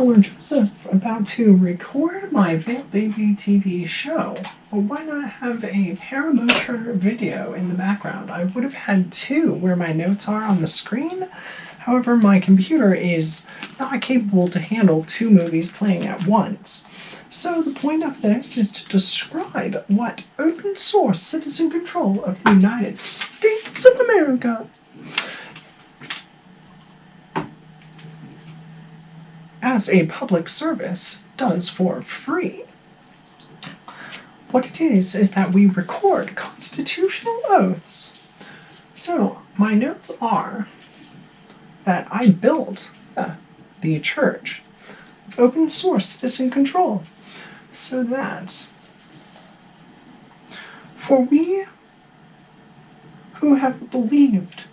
or Joseph about to record my Vail Baby TV show. Well, why not have a paramotor video in the background? I would have had two where my notes are on the screen. However, my computer is not capable to handle two movies playing at once. So the point of this is to describe what open source citizen control of the United States of America as a public service does for free. What it is that we record constitutional oaths. So my notes are that I built the church of open source citizen control so that for we who have believed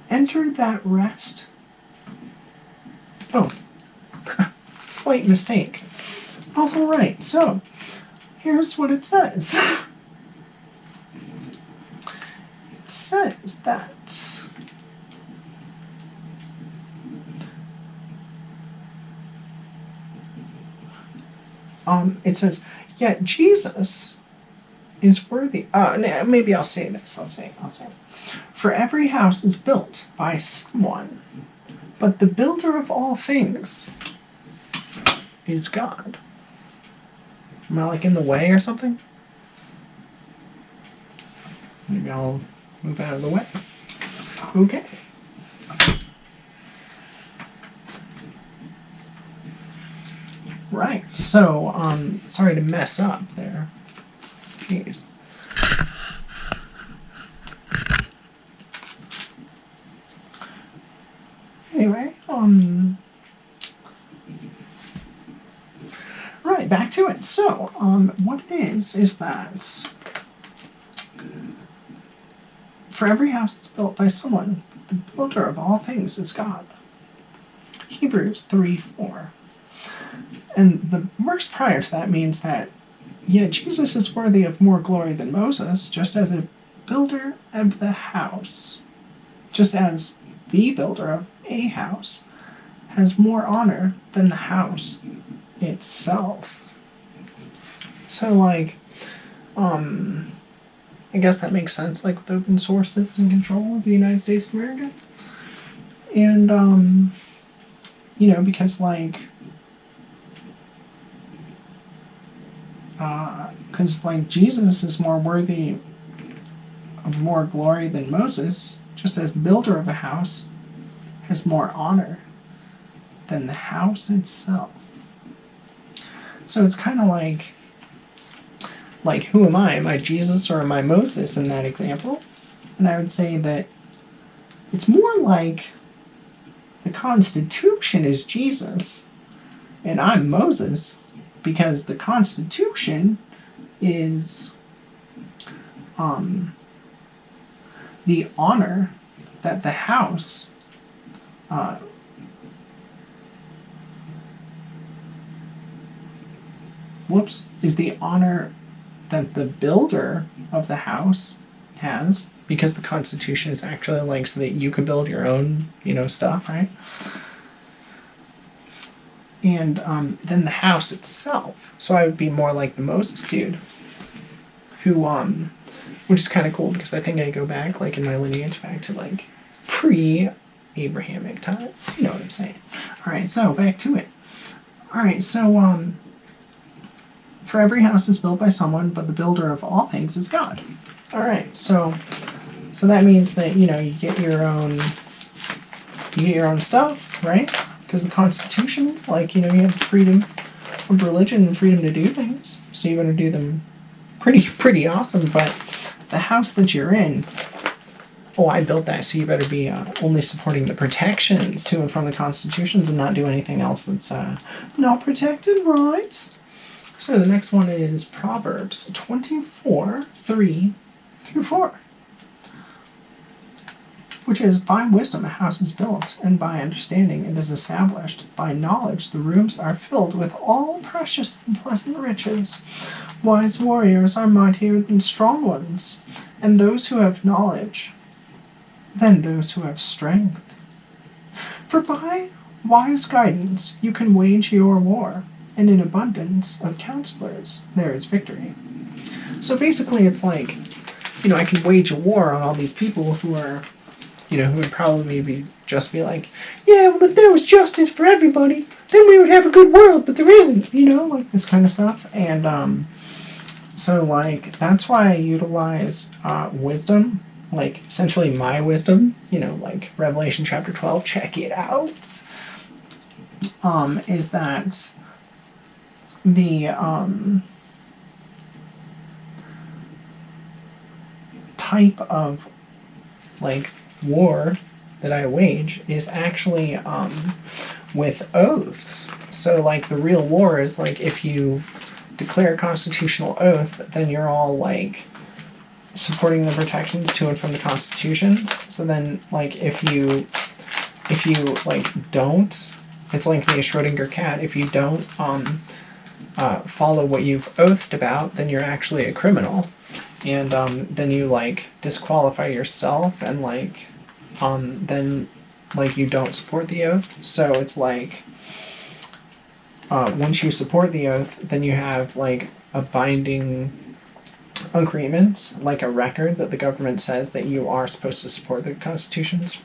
enter that rest. Oh, slight mistake. All right, so here's what it says. It says that it says, yet Jesus is worthy. Maybe I'll say this. I'll say. For every house is built by someone, but the builder of all things is God. Am I like in the way or something? Maybe I'll move out of the way. Okay. Right, so, sorry to mess up there. Jeez. Anyway, right, back to it. So, what it is that for every house that's built by someone, the builder of all things is God. Hebrews 3:4. And the verse prior to that means that, yet Jesus is worthy of more glory than Moses, just as a builder of the house, just as the builder of a house has more honor than the house itself. So, like, I guess that makes sense, like, with open source citizen control of the United States of America. And, because, like, Jesus is more worthy of more glory than Moses, just as the builder of a house has more honor than the house itself. So it's kind of like, who am I? Am I Jesus or am I Moses in that example? And I would say that it's more like the Constitution is Jesus and I'm Moses, because the Constitution is the honor that the house is the honor that the builder of the house has, because the Constitution is actually like so that you can build your own, stuff, right? And then the house itself. So I would be more like the Moses dude, who, which is kind of cool because I think I go back, like, in my lineage back to, like, pre-Abrahamic times. You know what I'm saying. All right, so back to it. All right, so, for every house is built by someone, but the builder of all things is God. All right, so that means that, you get your own stuff, right? Because the Constitution's like, you have freedom of religion and freedom to do things. So you want to do them pretty awesome. But the house that you're in, I built that, so you better be only supporting the protections to and from the Constitutions and not do anything else that's not protected, right? So the next one is Proverbs 24:3-4. Which is, by wisdom a house is built, and by understanding it is established. By knowledge the rooms are filled with all precious and pleasant riches. Wise warriors are mightier than strong ones, and those who have knowledge than those who have strength. For by wise guidance you can wage your war, and in abundance of counselors there is victory. So basically it's like, I can wage a war on all these people who are, who would probably maybe just be like, yeah, well, if there was justice for everybody, then we would have a good world, but there isn't, like this kind of stuff. And so, like, that's why I utilize wisdom, like, essentially my wisdom, like Revelation chapter 12, check it out, is that the type of, like, war that I wage is actually with oaths. So, like, the real war is, like, if you declare a constitutional oath, then you're all, like, supporting the protections to and from the constitutions. So then, like, if you like, don't, it's like the Schrodinger cat, if you don't follow what you've oathed about, then you're actually a criminal. And then you, like, disqualify yourself, and, like, then, like, you don't support the oath. So it's like, once you support the oath, then you have, like, a binding agreement, like a record that the government says that you are supposed to support the constitutions.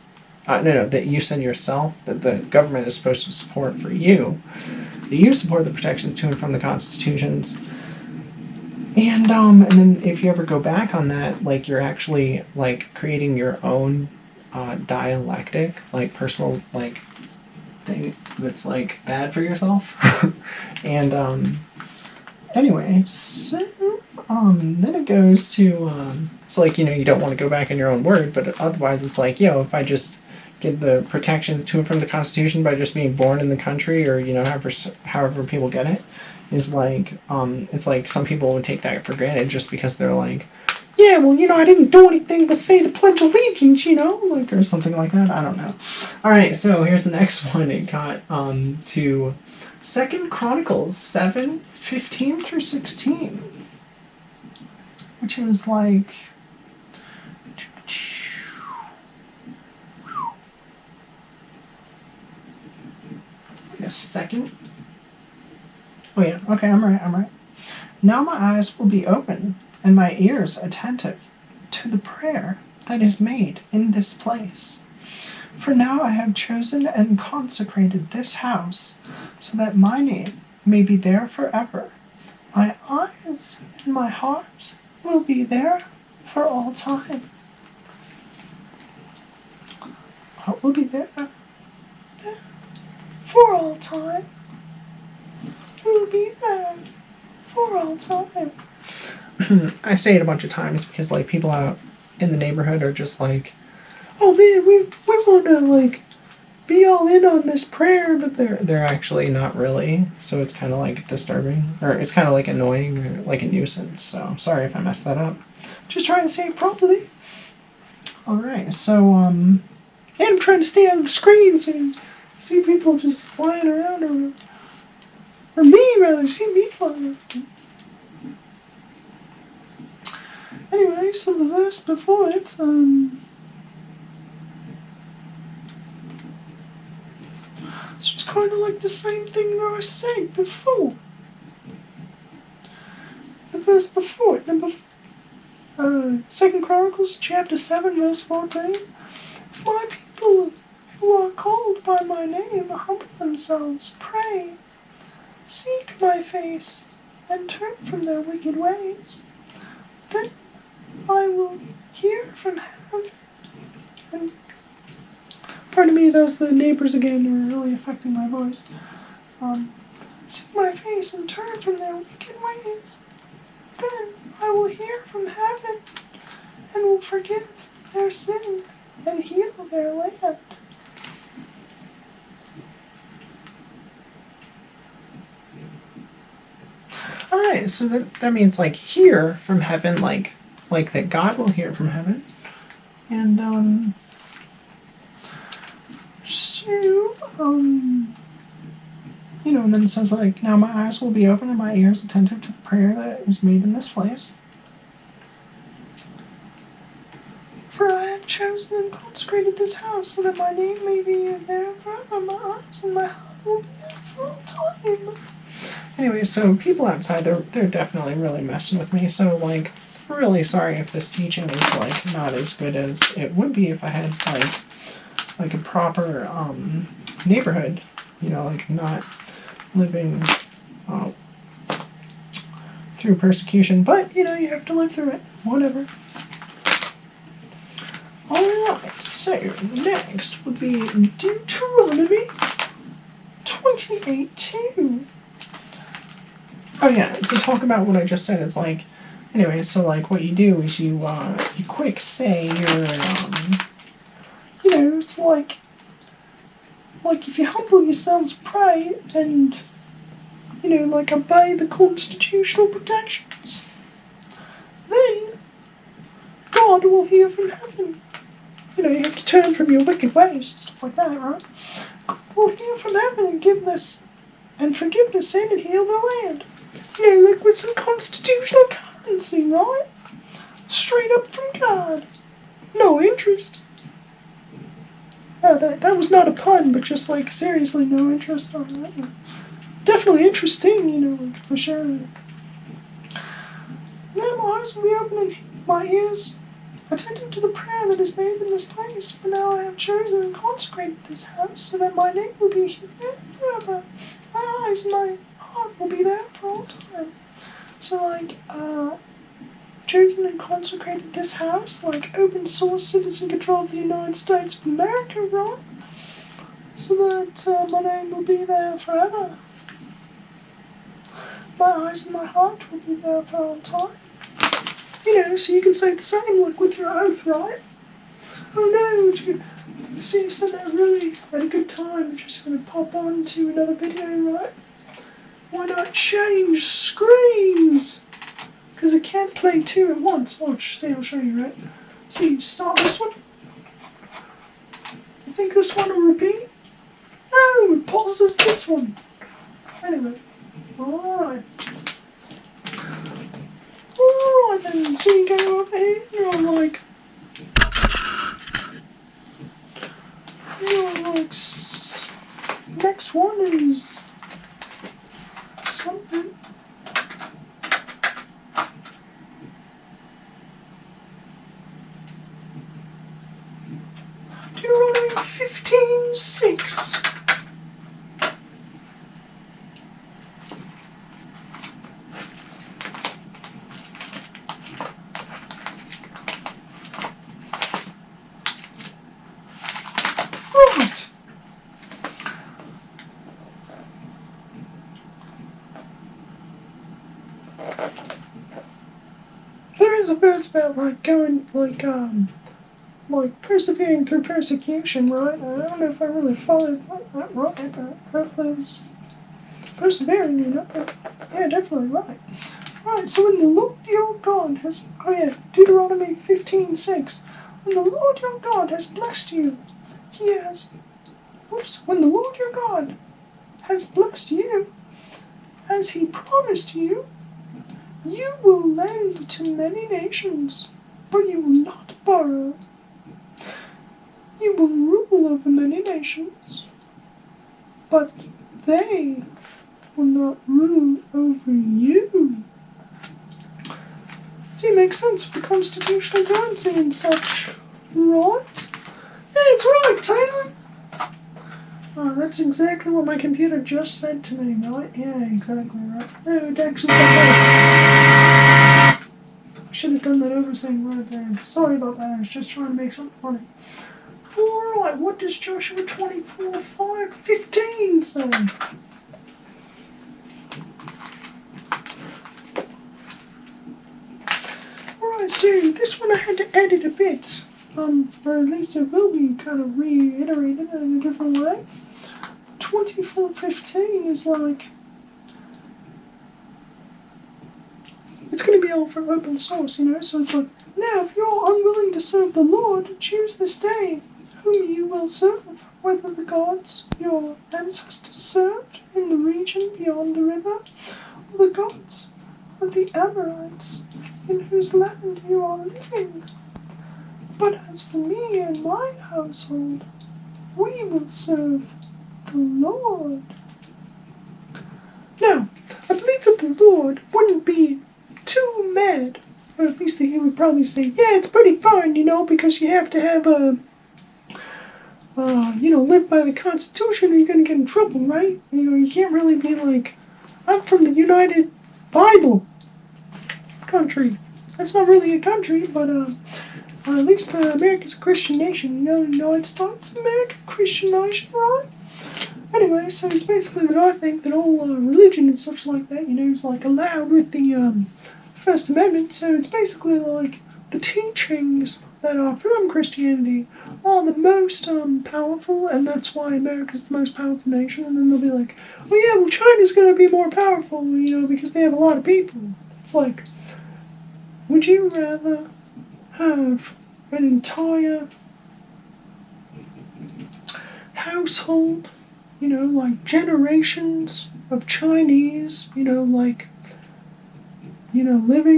That you said yourself that the government is supposed to support for you. That you support the protections to and from the constitutions. And then if you ever go back on that, like, you're actually, like, creating your own dialectic, like, personal, like, thing that's, like, bad for yourself. And anyway, so then it goes to so, like, you don't want to go back in your own word, but otherwise it's like, if I just get the protections to and from the Constitution by just being born in the country, or however people get it, is like, it's like some people would take that for granted just because they're like, yeah, well, I didn't do anything but say the Pledge of Allegiance, like, or something like that. I don't know. All right, so here's the next one. It got to 2 Chronicles 7:15 through 16, which is like, wait a second. Oh yeah, okay, I'm right. Now my eyes will be open, and my ears attentive to the prayer that is made in this place. For now I have chosen and consecrated this house, so that my name may be there forever. My eyes and my heart will be there for all time. I will be there for all time. We'll be there for all time. I say it a bunch of times because, like, people out in the neighborhood are just like, oh man, we want to, like, be all in on this prayer, but they're actually not really. So it's kind of, like, disturbing, or it's kind of, like, annoying, or like a nuisance. So sorry if I messed that up. Just trying to say it properly. All right, so and I'm trying to stay out of the screens and see people just flying around, or me rather, see me flying around. Anyway, so the verse before it, so it's kind of like the same thing that I said before. The verse before it, 2 Chronicles chapter 7, verse 14. If my people who are called by my name humble themselves, pray, seek my face, and turn from their wicked ways, then I will hear from heaven. And pardon me, those the neighbors again are really affecting my voice. Seek my face and turn from their wicked ways. Then I will hear from heaven and will forgive their sin and heal their land. Alright, so that means, like, hear from heaven, like that God will hear from heaven. And, and then it says, like, now my eyes will be open and my ears attentive to the prayer that is made in this place. For I have chosen chosen and consecrated this house so that my name may be there forever. My eyes and my heart will be there for all time. Anyway, so people outside, they're definitely really messing with me. So, like, really sorry if this teaching is, like, not as good as it would be if I had, like a proper, neighborhood. You know, like, not living, through persecution. But, you know, you have to live through it. Whatever. Alright, so next would be Deuteronomy 28:2. Oh yeah, to talk about what I just said is like, anyway, so like what you do is you quick say your, you know, it's like if you humble yourselves, pray, and, you know, like obey the constitutional protections, then God will hear from heaven. You know, you have to turn from your wicked ways and stuff like that, right? God will hear from heaven and give this, and forgive the sin and heal the land. You know, like with some constitutional currency, right? Straight up from God. No interest. Oh, that was not a pun, but just like, seriously, no interest on that. Definitely interesting, you know, like, for sure. Now my eyes will be open and my ears attentive to the prayer that is made in this place, for now I have chosen and consecrated this house, so that my name will be there forever. My eyes and my heart will be there for all time. So, like, chosen and consecrated this house, like open source citizen control of the United States of America, right? So that my name will be there forever. My eyes and my heart will be there for all time. You know, so you can say the same, like with your oath, right? Oh no, you see, you said that really at a good time. You're just going to pop on to another video, right? Why not change screens? Because it can't play two at once. Watch, see, I'll show you, right? See, start this one. You think this one will repeat? No, it pauses this one. Anyway, alright. Alright then, so you go over here, you're like, next one is something. Deuteronomy 15:6. Right. There is a verse about like going like persevering through persecution, right? I don't know if I really followed that right, but hopefully it's persevering, you know. But yeah, definitely right. Right, so when the Lord your God has, Deuteronomy 15:6. When the Lord your God has blessed you, when the Lord your God has blessed you, as he promised you, you will lend to many nations, but you will not borrow. You will rule over many nations, but they will not rule over you. See, it makes sense for constitutional currency and such, right? That's right, Taylor! Oh, that's exactly what my computer just said to me, right? Yeah, exactly, right. No, it actually said this. I should have done that oversing right there. Sorry about that, I was just trying to make something funny. Alright, what does Joshua 24:15 say? Alright, so this one I had to edit a bit. Or at least it will be kind of reiterated in a different way. 24:15 is like, it's going to be all from open source, you know, so it's like, now if you're unwilling to serve the Lord, choose this day whom you will serve, whether the gods your ancestors served in the region beyond the river, or the gods of the Amorites in whose land you are living. But as for me and my household, we will serve the Lord. Now, I believe that the Lord wouldn't be too mad, or at least that he would probably say, yeah, it's pretty fine, because you have to have live by the Constitution or you're going to get in trouble, right? You can't really be like, I'm from the United Bible country. That's not really a country, but at least America's a Christian nation. It's American Christian nation, right? Anyway, so it's basically that I think that all religion and such like that, is like allowed with the First Amendment. So it's basically like the teachings that are from Christianity are the most powerful, and that's why America's the most powerful nation. And then they'll be like, oh yeah, well China's going to be more powerful, because they have a lot of people. It's like, would you rather have an entire household, like generations of Chinese, living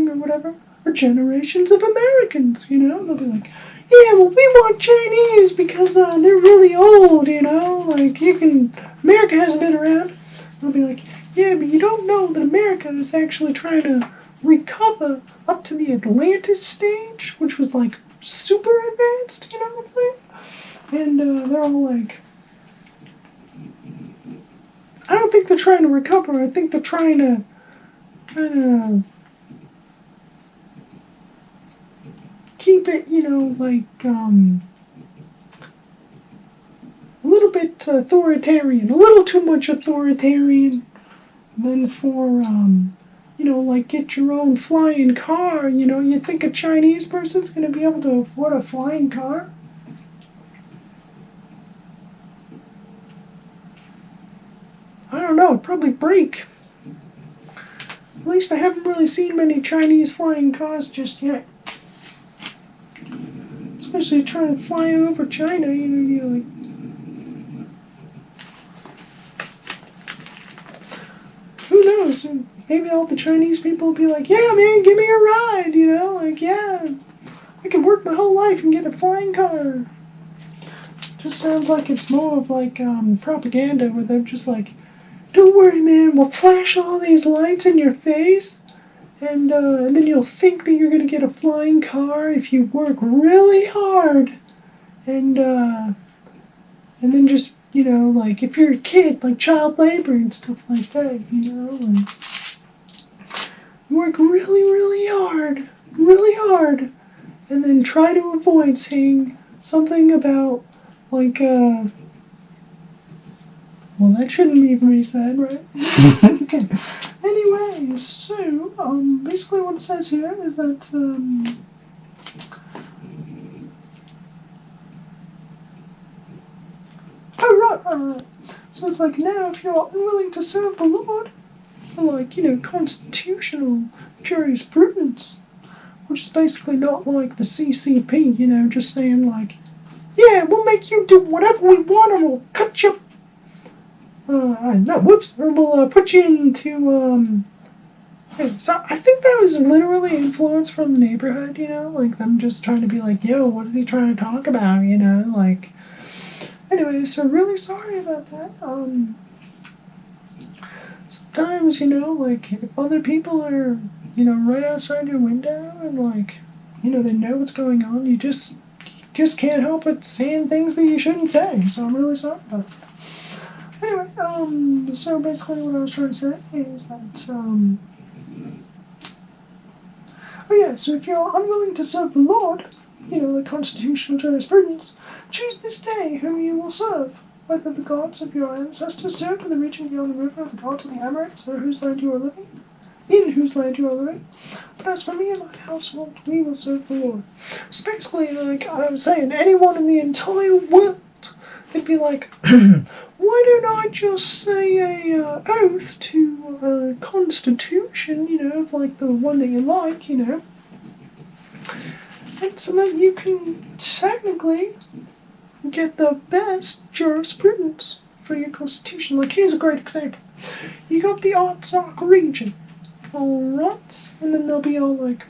or whatever, or generations of Americans, they'll be like, yeah, well, we want Chinese because they're really old, America hasn't been around. They'll be like, yeah, but you don't know that America is actually trying to recover up to the Atlantis stage, which was like super advanced, what I'm saying? And they're all like, I don't think they're trying to recover. I think they're trying to kind of keep it, a little bit authoritarian, a little too much authoritarian. Then for, get your own flying car, you think a Chinese person's going to be able to afford a flying car? I don't know, it'd probably break. At least I haven't really seen many Chinese flying cars just yet. Especially trying to fly over China, you're like... Who knows? Maybe all the Chinese people will be like, yeah, man, give me a ride, yeah, I can work my whole life and get a flying car. Just sounds like it's more of like propaganda where they're just like, don't worry, man, we'll flash all these lights in your face, and then you'll think that you're going to get a flying car if you work really hard. And then just, if you're a kid, like child labor and stuff like that, and you work really, really hard, and then try to avoid saying something about, like, well, that shouldn't even be said, right? Okay. Anyway, so, basically what it says here is that, right. So it's like, now, if you're unwilling to serve the Lord, for, like, constitutional jurisprudence, which is basically not like the CCP, just saying, like, yeah, we'll make you do whatever we want and we'll cut you, or we'll put you into, so I think that was literally influence from the neighborhood, like them just trying to be like, yo, what is he trying to talk about, like, anyway, so really sorry about that. Sometimes, like, if other people are, right outside your window and, like, they know what's going on, you just can't help but saying things that you shouldn't say, so I'm really sorry about that. Anyway, so basically what I was trying to say is that, so if you're unwilling to serve the Lord, the constitutional jurisprudence, choose this day whom you will serve, whether the gods of your ancestors served in the region beyond the river, or the gods of the Amorites, or in whose land you are living. But as for me and my household, we will serve the Lord. So basically, like I was saying, anyone in the entire world, they'd be like, why don't I just say a oath to a constitution, of like the one that you like, and so that you can technically get the best jurisprudence for your constitution. Like, here's a great example. You got the Artsakh region, alright? And then they'll be all like,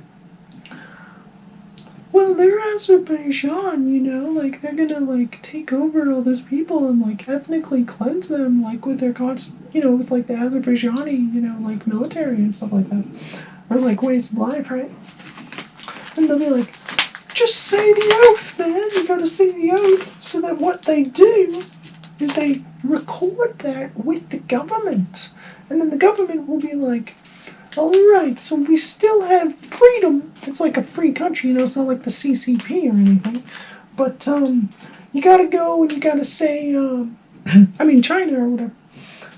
well, they're Azerbaijan, you know, like, they're gonna, like, take over all those people and, like, ethnically cleanse them, like, with their, with, like, the Azerbaijani, you know, like, military and stuff like that. Or, like, ways of life, right? And they'll be like, just say the oath, man, you gotta say the oath. So that what they do is they record that with the government. And then the government will be like, alright, so we still have freedom. It's like a free country, you know, it's not like the CCP or anything. But, you gotta go and you gotta say, China or whatever.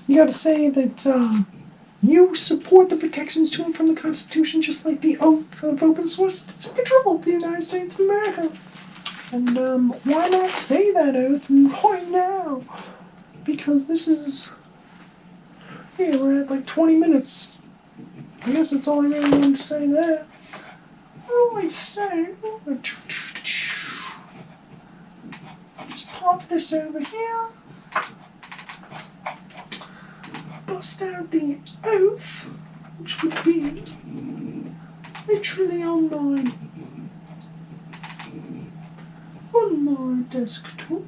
You gotta say that, you support the protections to and from the Constitution, just like the oath of open source citizen control of the United States of America. And, why not say that oath right now? Because this is... Yeah, we're at like 20 minutes. I guess that's all I really wanted to say there. Right, so... Just pop this over here. Bust out the oath, which would be literally on my desktop.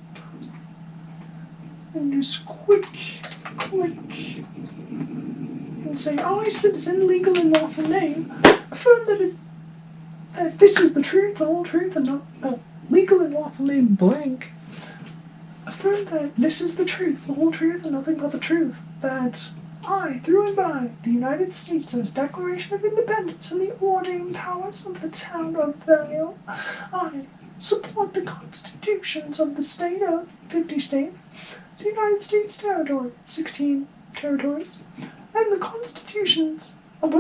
And just quick click and say, I, citizen, legal and lawful name, affirm that this is the truth, the whole truth, and not legal and lawful name blank. Affirm that this is the truth, the whole truth, and nothing but the truth. That I, through and by the United States' Declaration of Independence and the ordering powers of the town of Vail, I support the constitutions of the state of 50 states, the United States territory, 16 territories, and the Constitution of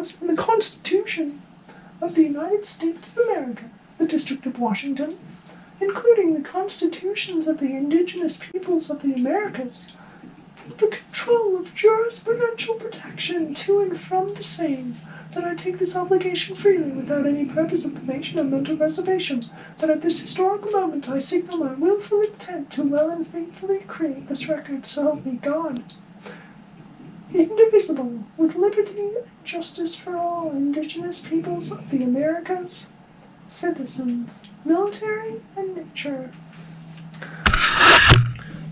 the United States of America, the District of Washington, including the constitutions of the indigenous peoples of the Americas, for the control of jurisprudential protection to and from the same, that I take this obligation freely without any purpose of evasion or mental reservation, that at this historical moment I signal my willful intent to well and faithfully create this record, so help me God. Indivisible, with liberty and justice for all indigenous peoples of the Americas, citizens, military, and nature.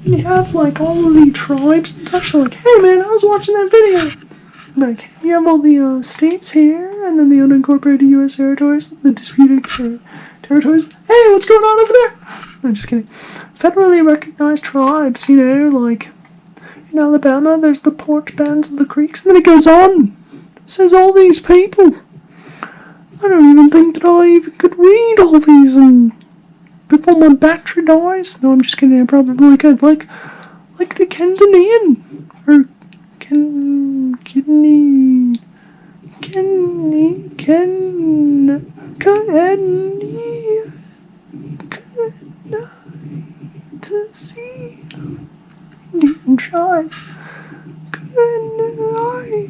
And you have, like, all of the tribes and such, like, hey man, I was watching that video. Like, you have all the states here, and then the unincorporated U.S. territories, the disputed territories. Hey, what's going on over there? I'm just kidding. Federally recognized tribes, you know, like, in Alabama, there's the porch bands of the Creeks, and then it goes on. It says all these people. I don't even think that I even could read all these and before my battery dies. No, I'm just kidding, I probably could. Like the Canadian, or to see Indian tribe.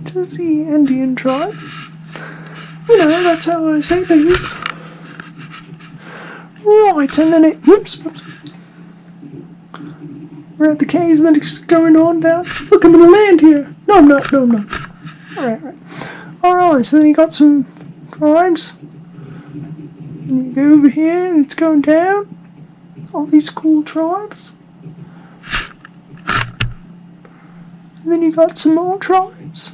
To see Indian tribe. You know, that's how I say things. Right, and then whoops. We're at the caves, and then it's going on down. Look, I'm gonna land here. No, I'm not. Alright, so then you got some tribes. And you go over here, and it's going down. All these cool tribes. And then you got some more tribes.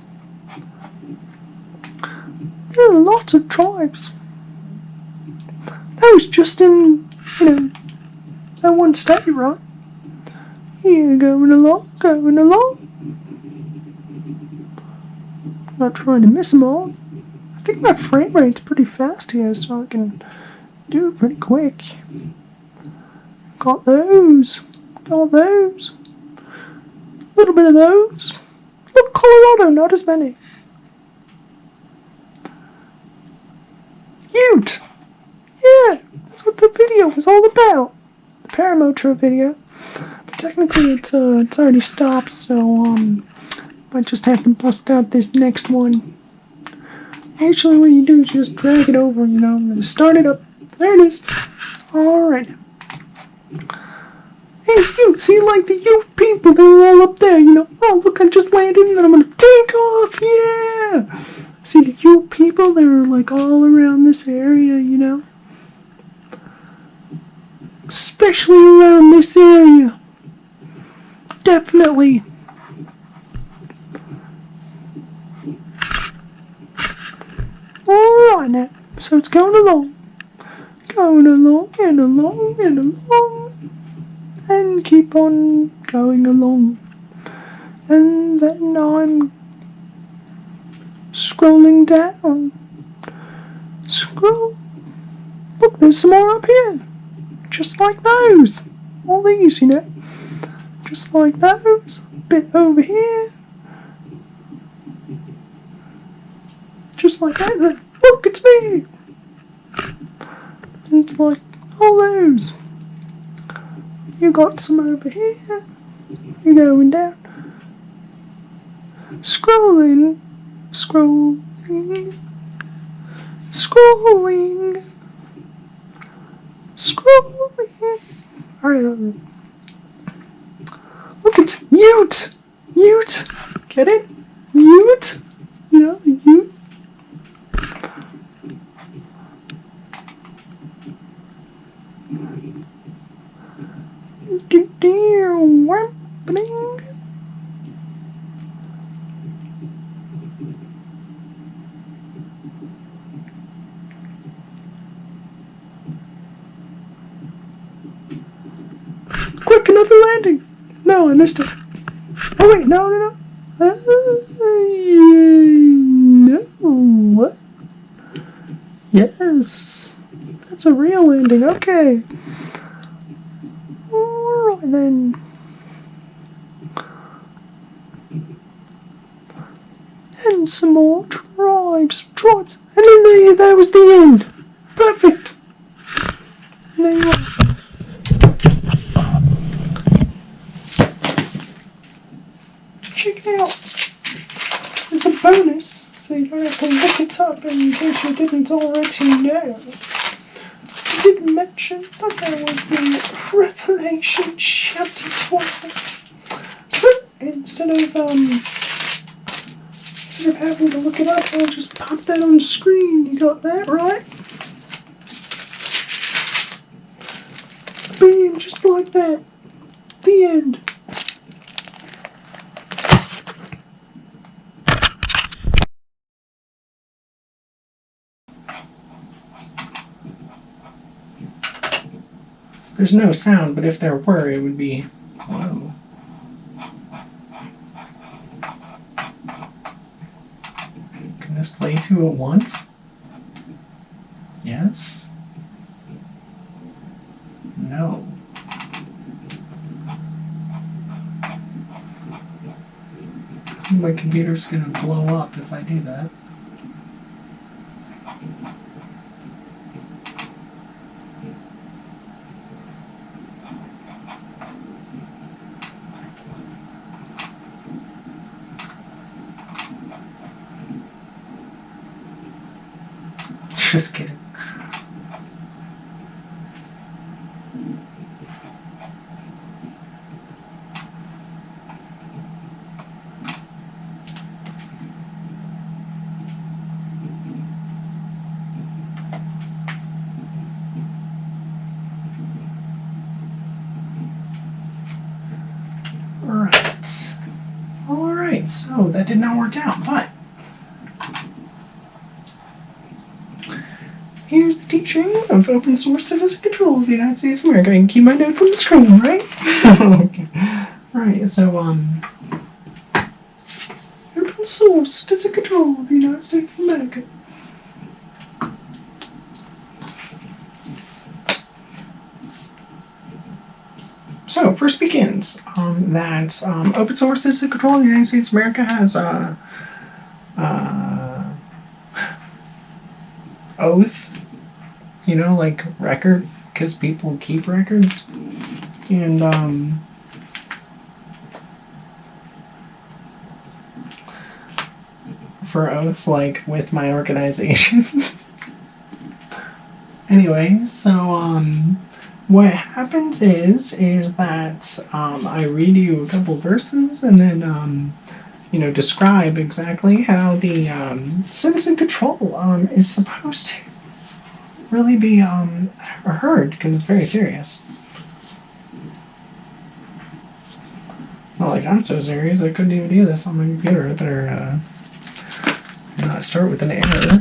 There are lots of tribes. That was just in, that one state, right? Yeah, going along. Not trying to miss them all. I think my frame rate's pretty fast here, so I can do it pretty quick. Got those. A little bit of those. Look, Colorado, not as many. Ute! Yeah, that's what the video was all about. The paramotor video. But technically it's already stopped, so might just have to bust out this next one. Actually, what you do is just drag it over, and start it up. There it is. Alright. Hey, you see, like the you people, they're all up there, Oh, look, I just landed and then I'm gonna take off, yeah! See, the you people, they're like all around this area, especially around this area. Definitely. Alright now, so it's going along, and keep on going along. And then I'm scrolling down. Scroll. Look, there's some more up here. Just like those. All these, you know. Just like those. Bit over here. Just like that. Look, it's me. And it's like all those. You got some over here. You're going down. Scrolling. Alright. Look, it's Ute. Get it? Ute. You know, Ute. Quick, another landing! No, I missed it. Oh wait, no. No, what? Yes, that's a real landing, okay. Alright then. And some more tribes. And then that was the end. Perfect. And there you are. Check it out. There's a bonus, so you don't have to look it up in case you didn't already know. I did mention that there was the Revelation chapter 12. So instead of having to look it up, I'll just pop that on the screen. You got that right? Bam, just like that. The end. There's no sound, but if there were, it would be, whoa. Can this play two at once? Yes? No. My computer's gonna blow up if I do that. Just kidding. Alright, so that did not work out, but here's the teaching of open source citizen control of the United States of America. I can keep my notes on the screen, right? Okay. Right, so, open source citizen control of the United States of America. So, first begins that open source citizen control of the United States of America has oath, you know, like record, because people keep records, and for oaths like with my organization. Anyway, so what happens is that I read you a couple verses and then describe exactly how the citizen control is supposed to really be heard, because it's very serious. like, I'm so serious, I couldn't even do this on my computer. I better not start with an error.